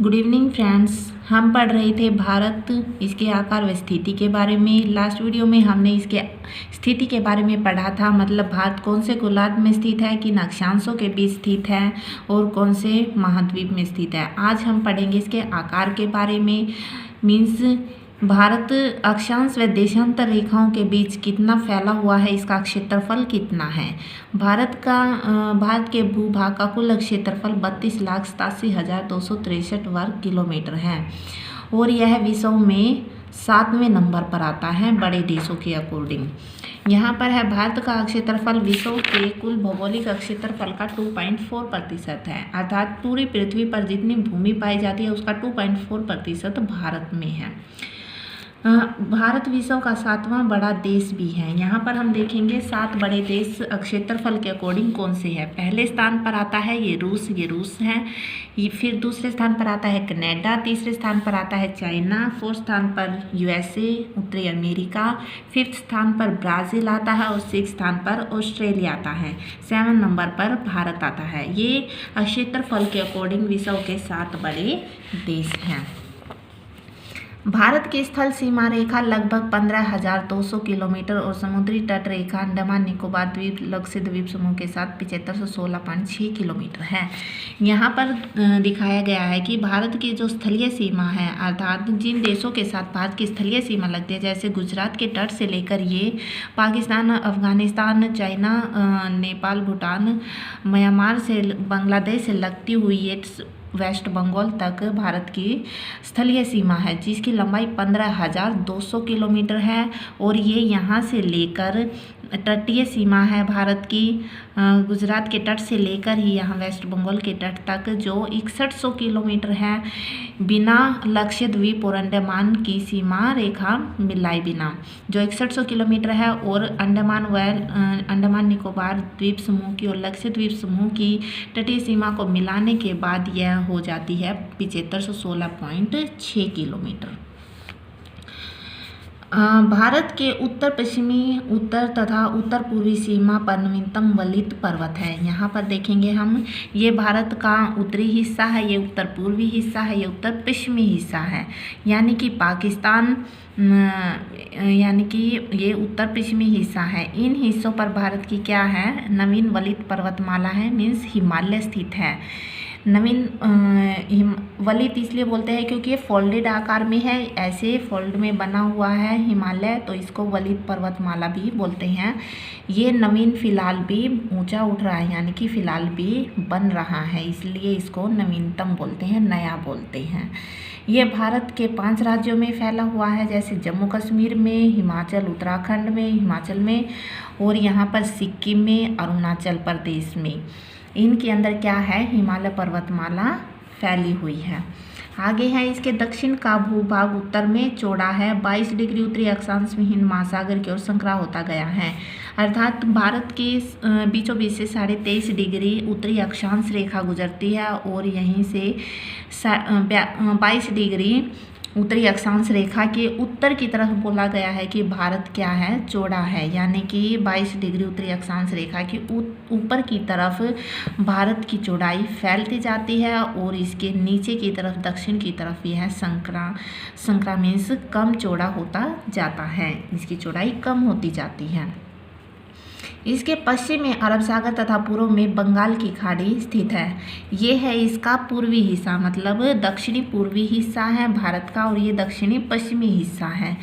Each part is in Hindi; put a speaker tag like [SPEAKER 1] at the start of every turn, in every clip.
[SPEAKER 1] Good evening friends. हम पढ़ रहे थे भारत, इसके आकार व स्थिति के बारे में। लास्ट वीडियो में हमने इसके स्थिति के बारे में पढ़ा था, मतलब भारत कौन से गोलार्ध में स्थित है, किन अक्षांशों के बीच स्थित है और कौन से महाद्वीप में स्थित है। आज हम पढ़ेंगे इसके आकार के बारे में। मीन्स भारत अक्षांश व देशांतर रेखाओं के बीच कितना फैला हुआ है, इसका क्षेत्रफल कितना है। भारत के भूभाग का कुल क्षेत्रफल 32,87,263 वर्ग किलोमीटर है और यह विश्व में 7वें नंबर पर आता है बड़े देशों के अकॉर्डिंग। यहाँ पर है भारत का क्षेत्रफल विश्व के कुल भौगोलिक क्षेत्रफल का 2.4% है, अर्थात पूरी पृथ्वी पर जितनी भूमि पाई जाती है उसका 2.4% भारत में है। भारत विश्व का 7वां बड़ा देश भी है। यहाँ पर हम देखेंगे 7 बड़े देश क्षेत्रफल के अकॉर्डिंग कौन से हैं। पहले स्थान पर आता है ये रूस है। फिर दूसरे स्थान पर आता है कनाडा, तीसरे स्थान पर आता है चाइना, फोर्थ स्थान पर यूएसए उत्तरी अमेरिका, फिफ्थ स्थान पर ब्राज़ील आता है और सिक्स स्थान पर ऑस्ट्रेलिया आता है। 7 नंबर पर भारत आता है। ये क्षेत्रफल के अकॉर्डिंग विश्व के 7 बड़े देश हैं। भारत की स्थल सीमा रेखा लगभग 15,200 किलोमीटर और समुद्री तट रेखा अंडमान निकोबार द्वीप लक्षद्वीप समूह के साथ 7516.6 किलोमीटर है। यहाँ पर दिखाया गया है कि भारत की जो स्थलीय सीमा है, अर्थात जिन देशों के साथ भारत की स्थलीय सीमा लगती है, जैसे गुजरात के तट से लेकर ये पाकिस्तान, अफगानिस्तान, चाइना, नेपाल, भूटान, म्यांमार से, बांग्लादेश से लगती हुई ये वेस्ट बंगाल तक भारत की स्थलीय सीमा है, जिसकी लंबाई 15,200 किलोमीटर है और ये यहाँ से लेकर तटीय सीमा है भारत की, गुजरात के तट से लेकर ही यहाँ वेस्ट बंगाल के तट तक जो 6100 किलोमीटर है, बिना लक्षद्वीप और अंडमान की सीमा रेखा मिलाए बिना, जो 6100 किलोमीटर है। और अंडमान निकोबार द्वीप समूह की और लक्षद्वीप समूह की तटीय सीमा को मिलाने के बाद यह हो जाती है 7516.6 किलोमीटर। भारत के उत्तर पश्चिमी, उत्तर तथा उत्तर पूर्वी सीमा पर नवीनतम वलित पर्वत है। यहाँ पर देखेंगे हम, ये भारत का उत्तरी हिस्सा है, ये उत्तर पूर्वी हिस्सा है, ये उत्तर पश्चिमी हिस्सा है, यानी कि पाकिस्तान, यानी कि ये उत्तर पश्चिमी हिस्सा है। इन हिस्सों पर भारत की क्या है, नवीन वलित पर्वतमाला है, मीन्स हिमालय स्थित है। नवीन वलित इसलिए बोलते हैं क्योंकि ये फोल्डेड आकार में है, ऐसे फोल्ड में बना हुआ है हिमालय, तो इसको वलित पर्वतमाला भी बोलते हैं। ये नवीन फिलहाल भी ऊंचा उठ रहा है, यानी कि फिलहाल भी बन रहा है, इसलिए इसको नवीनतम बोलते हैं, नया बोलते हैं। ये भारत के 5 राज्यों में फैला हुआ है, जैसे जम्मू कश्मीर में, हिमाचल उत्तराखंड में, हिमाचल में, और यहाँ पर सिक्किम में, अरुणाचल प्रदेश में। इनके अंदर क्या है, हिमालय पर्वतमाला फैली हुई है। आगे है इसके दक्षिण का भूभाग उत्तर में चौड़ा है, 22 डिग्री उत्तरी अक्षांश में हिंद महासागर की ओर संकरा होता गया है, अर्थात भारत के बीचों बीच से 23.5 डिग्री उत्तरी अक्षांश रेखा गुजरती है और यहीं से 22 डिग्री उत्तरी अक्षांश रेखा के उत्तर की तरफ बोला गया है कि भारत क्या है, चौड़ा है, यानी कि 22 डिग्री उत्तरी अक्षांश रेखा के ऊपर की तरफ भारत की चौड़ाई फैलती जाती है और इसके नीचे की तरफ, दक्षिण की तरफ यह संकरा मीन्स कम चौड़ा होता जाता है, इसकी चौड़ाई कम होती जाती है। इसके पश्चिम में अरब सागर तथा पूर्व में बंगाल की खाड़ी स्थित है। ये है इसका पूर्वी हिस्सा, मतलब दक्षिणी पूर्वी हिस्सा है भारत का, और ये दक्षिणी पश्चिमी हिस्सा है।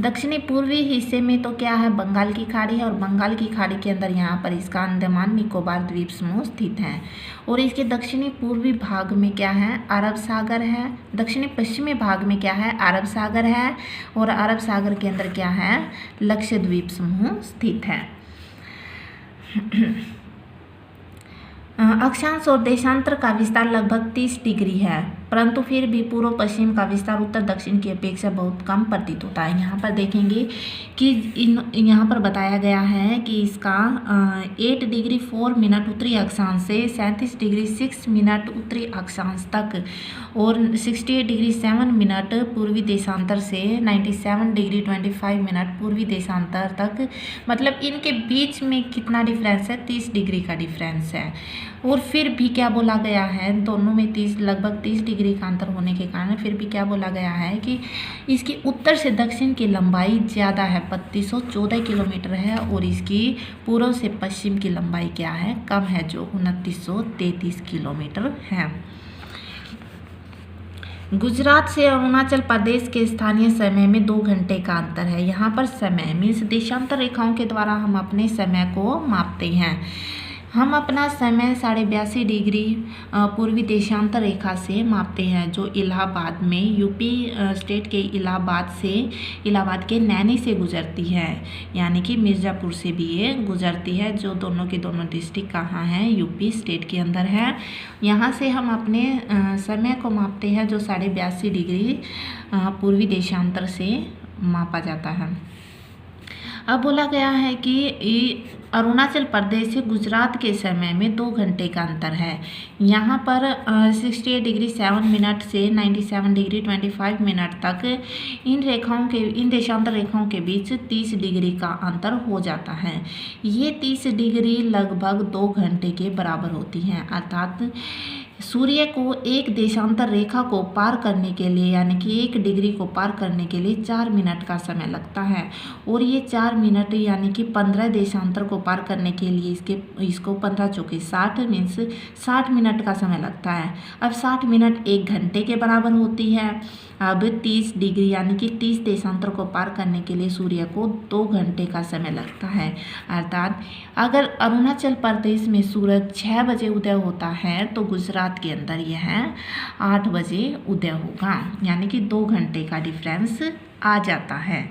[SPEAKER 1] दक्षिणी पूर्वी हिस्से में तो क्या है, बंगाल की खाड़ी है, और बंगाल की खाड़ी के अंदर यहाँ पर इसका अंडमान निकोबार द्वीप समूह स्थित है। और इसके दक्षिणी पूर्वी भाग में क्या है, अरब सागर है। दक्षिणी पश्चिमी भाग में क्या है, अरब सागर है, और अरब सागर के अंदर क्या है, लक्षद्वीप समूह स्थित है। अक्षांश और देशांतर का विस्तार लगभग 30 डिग्री है, परंतु फिर भी पूर्व पश्चिम का विस्तार उत्तर दक्षिण की अपेक्षा बहुत कम प्रतीत होता है। यहाँ पर देखेंगे कि यहाँ पर बताया गया है कि इसका 8 डिग्री 4 मिनट उत्तरी अक्षांश से 37 डिग्री 6 मिनट उत्तरी अक्षांश तक और 68 डिग्री 7 मिनट पूर्वी देशांतर से 97 डिग्री 25 मिनट पूर्वी देशांतर तक, मतलब इनके बीच में कितना डिफरेंस है, 30 डिग्री का डिफरेंस है। और फिर भी क्या बोला गया है, दोनों में लगभग 30 डिग्री डिग्री का अंतर होने के कारण फिर भी क्या बोला गया है कि इसकी उत्तर से दक्षिण की लंबाई ज़्यादा है, 3214 किलोमीटर है, और इसकी पूर्व से पश्चिम की लंबाई क्या है, कम है, जो 2933 किलोमीटर है। गुजरात से अरुणाचल प्रदेश के स्थानीय समय में 2 घंटे का अंतर है। यहाँ पर समय मीन्स देशांतर रेखाओं के द्वारा हम अपने समय को मापते हैं। हम अपना समय 82.5 डिग्री पूर्वी देशांतर रेखा से मापते हैं, जो इलाहाबाद में यूपी स्टेट के इलाहाबाद के नैनी से गुजरती है, यानी कि मिर्ज़ापुर से भी ये गुजरती है, जो दोनों के दोनों डिस्ट्रिक्ट कहाँ हैं, यूपी स्टेट के अंदर है। यहाँ से हम अपने समय को मापते हैं, जो 82.5 डिग्री पूर्वी देशांतर से मापा जाता है। अब बोला गया है कि अरुणाचल प्रदेश से गुजरात के समय में 2 घंटे का अंतर है। यहाँ पर 68 डिग्री 7 मिनट से 97 डिग्री 25 मिनट तक इन देशांतर रेखाओं के बीच 30 डिग्री का अंतर हो जाता है। ये 30 डिग्री लगभग 2 घंटे के बराबर होती हैं, अर्थात सूर्य को एक देशांतर रेखा को पार करने के लिए, यानी कि 1 डिग्री को पार करने के लिए 4 मिनट का समय लगता है, और ये 4 मिनट यानी कि 15 देशांतर को पार करने के लिए इसको 15 चौके 60 मीन्स 60 मिनट का समय लगता है। अब 60 मिनट 1 घंटे के बराबर होती है। अब 30 डिग्री यानी कि 30 देशांतर को पार करने के लिए सूर्य को 2 घंटे का समय लगता है, अर्थात अगर अरुणाचल प्रदेश में सूरज 6 बजे उदय होता है तो गुजरात के अंदर यह 8 बजे उदय होगा, यानी कि 2 घंटे का डिफरेंस आ जाता है।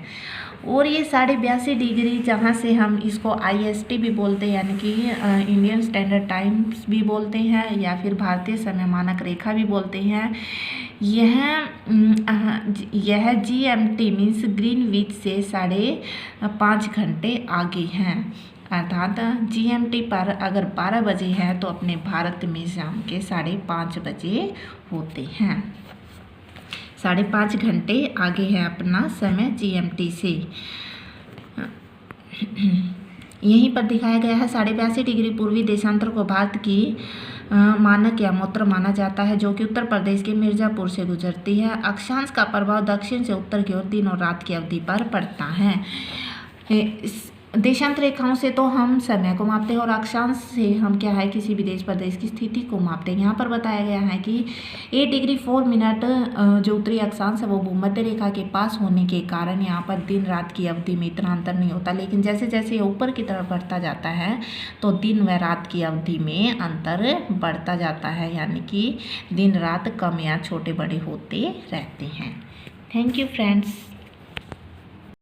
[SPEAKER 1] और ये 82.5 डिग्री, जहाँ से हम इसको IST भी बोलते हैं, यानी कि इंडियन स्टैंडर्ड टाइम्स भी बोलते हैं, या फिर भारतीय समय मानक रेखा भी बोलते हैं, यह GMT मीन्स ग्रीनविच से 5.5 घंटे आगे हैं, अर्थात GMT पर अगर 12 बजे है तो अपने भारत में शाम के 5:30 बजे होते हैं। 5.5 घंटे आगे है अपना समय GMT से। यहीं पर दिखाया गया है 82.5 डिग्री पूर्वी देशांतर को भारत की मानक या मोत्र माना जाता है, जो कि उत्तर प्रदेश के मिर्ज़ापुर से गुजरती है। अक्षांश का प्रभाव दक्षिण से उत्तर की ओर दिन और रात की अवधि पर पड़ता है। देशांतर रेखाओं से तो हम समय को मापते हैं, और अक्षांश से हम क्या है, किसी भी देश प्रदेश की स्थिति को मापते हैं। यहाँ पर बताया गया है कि 8 डिग्री 4 मिनट जो उत्तरी अक्षांश है वो भूमध्य रेखा के पास होने के कारण यहाँ पर दिन रात की अवधि में इतना अंतर नहीं होता, लेकिन जैसे जैसे ऊपर की तरफ बढ़ता जाता है तो दिन व रात की अवधि में अंतर बढ़ता जाता है, यानी कि दिन रात कम या छोटे बड़े होते रहते हैं। Thank you friends.